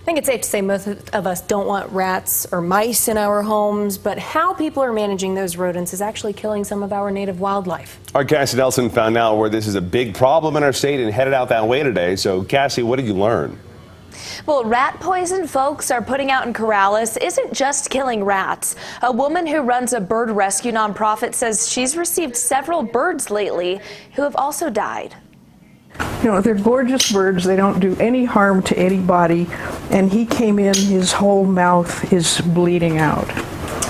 I think it's safe to say most of us don't want rats or mice in our homes, but how people are managing those rodents is actually killing some of our native wildlife. Our Cassie Nelson found out where this is a big problem in our state and headed out that way today. So, Cassie, what did you learn? Well, rat poison folks are putting out in Corrales isn't just killing rats. A woman who runs a bird rescue nonprofit says she's received several birds lately who have also died. You know, they're gorgeous birds. They don't do any harm to anybody. And he came in, his whole mouth is bleeding out.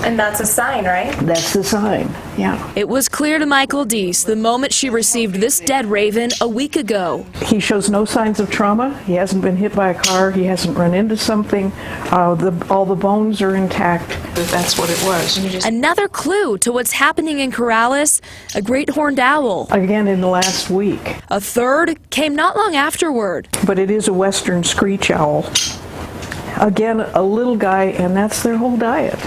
And that's a sign, right? That's the sign, yeah. It was clear to Mikal Deese the moment she received this dead raven a week ago. He shows no signs of trauma. He hasn't been hit by a car. He hasn't run into something. All the bones are intact. That's what it was. Another clue to what's happening in Corrales, a great horned owl. Again in the last week. A third came not long afterward. But it is a Western Screech Owl. Again, a little guy, and that's their whole diet.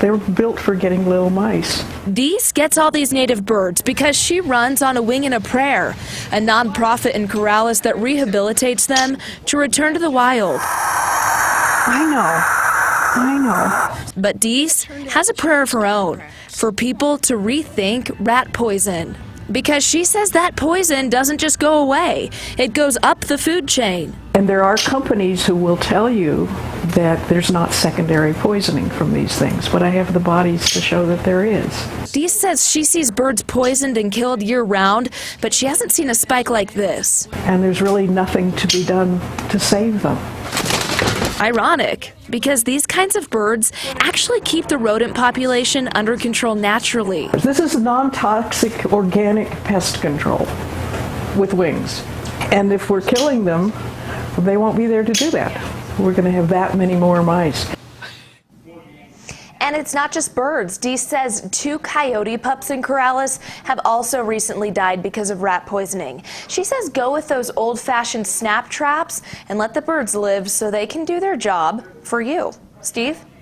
They're built for getting little mice. Deese gets all these native birds because she runs on A Wing and a Prayer, a nonprofit in Corrales that rehabilitates them to return to the wild. I know. But Deese has a prayer of her own for people to rethink rat poison. Because she says that poison doesn't just go away, it goes up the food chain. And there are companies who will tell you that there's not secondary poisoning from these things, but I have the bodies to show that there is. Deese says she sees birds poisoned and killed year-round, but she hasn't seen a spike like this. And there's really nothing to be done to save them. Ironic, because these kinds of birds actually keep the rodent population under control naturally. This is non-toxic organic pest control with wings. And if we're killing them, they won't be there to do that. We're going to have that many more mice. And it's not just birds. Deese says 2 coyote pups in Corrales have also recently died because of rat poisoning. She says go with those old-fashioned snap traps and let the birds live so they can do their job for you. Steve?